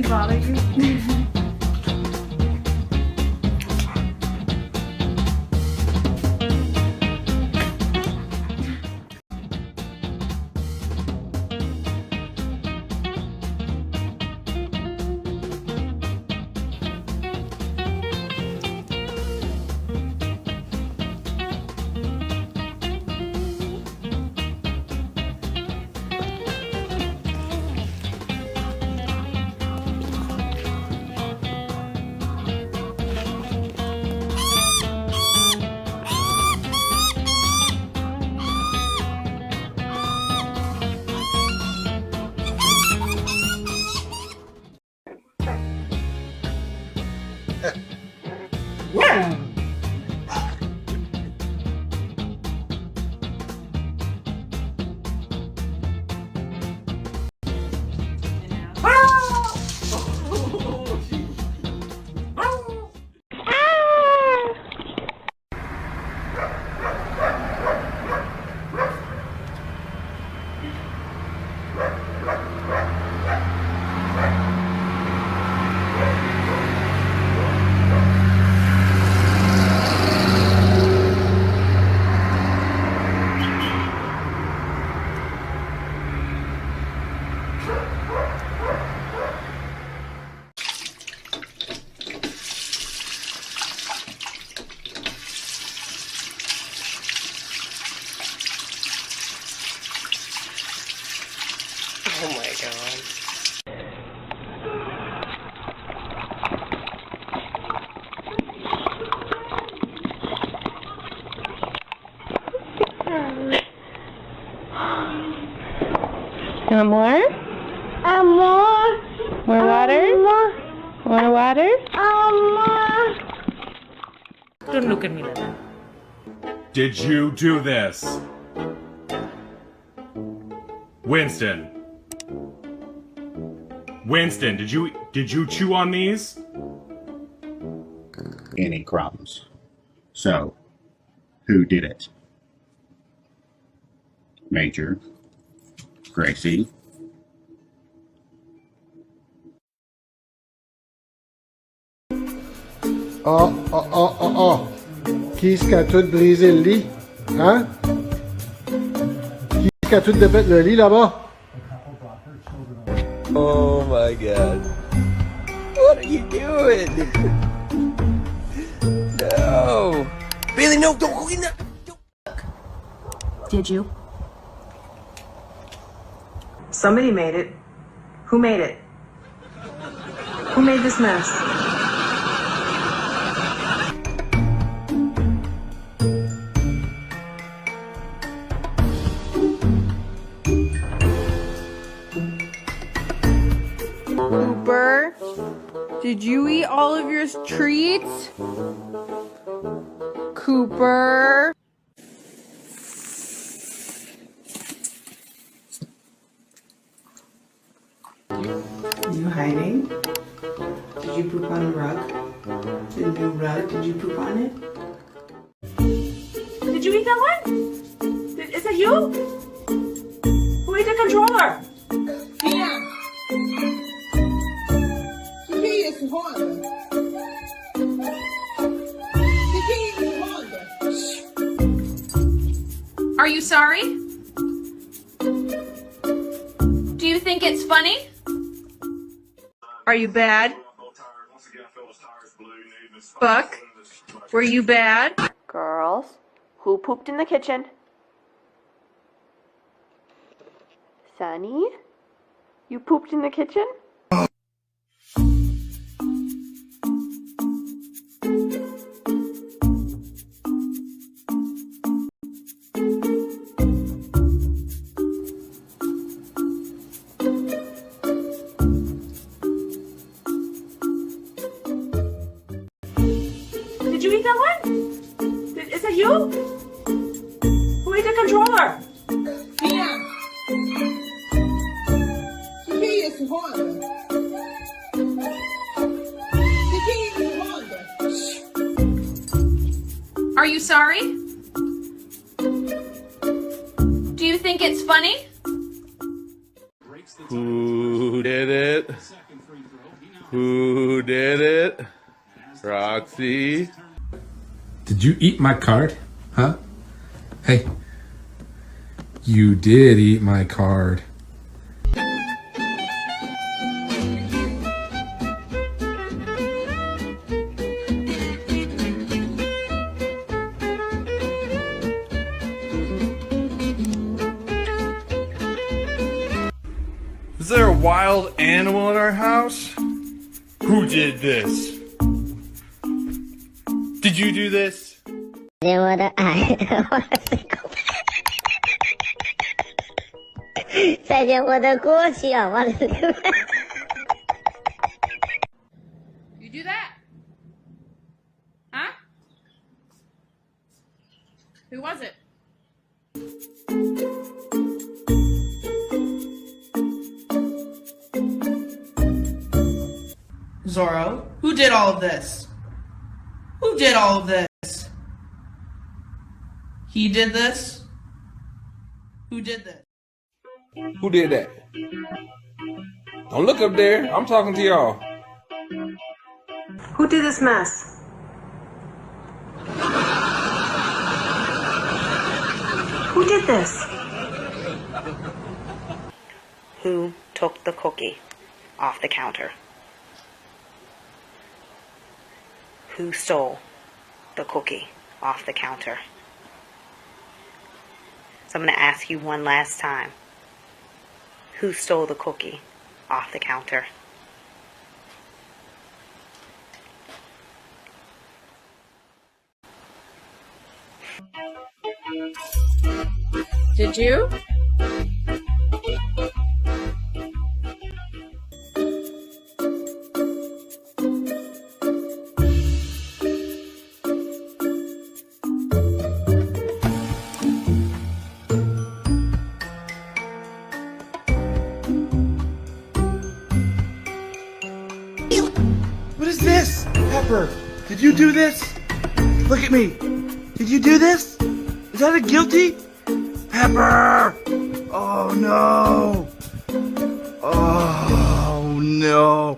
bother you? Oh my god. You want more? More. More water? More water? More. Don't look at me like that. Did you do this? Winston. Winston, did you chew on these? Any crumbs. So, who did it? Major, Gracie. Qui est-ce qui a tout brisé le lit? Hein? Qui est-ce qui a tout défait le lit là-bas? Oh my god. What are you doing? No. Bailey, no, don't go in there. Did you? Somebody made it. Who made it? Who made this mess? Cooper, did you eat all of your treats? Cooper. Are you hiding? Did you poop on the rug? The new rug, did you poop on it? Did you eat that one? Is that you? Who ate the controller? Are you sorry? Do you think it's funny? Are you bad? Buck, were you bad? Girls, who pooped in the kitchen? Sunny, you pooped in the kitchen? Did you eat that one? Is that you? Who ate the controller? Are you sorry? Do you think it's funny? Who did it? Who did it? Roxy. Did you eat my card? Huh? Hey. You did eat my card. Is there a wild animal in our house? Who did this? Did you do this? 我的爱，再见我的过去啊！我的 You do that? Huh? Who was it? Zorro, who did all of this? Who did all of this? He did this? Who did this? Who did that? Don't look up there. I'm talking to y'all. Who did this mess? Who did this? Who took the cookie off the counter? Who stole the cookie off the counter? So I'm going to ask you one last time. Who stole the cookie off the counter? Did you? What is this? Pepper, did you do this? Look at me. Did you do this? Is that a guilty? Pepper! Oh no! Oh no!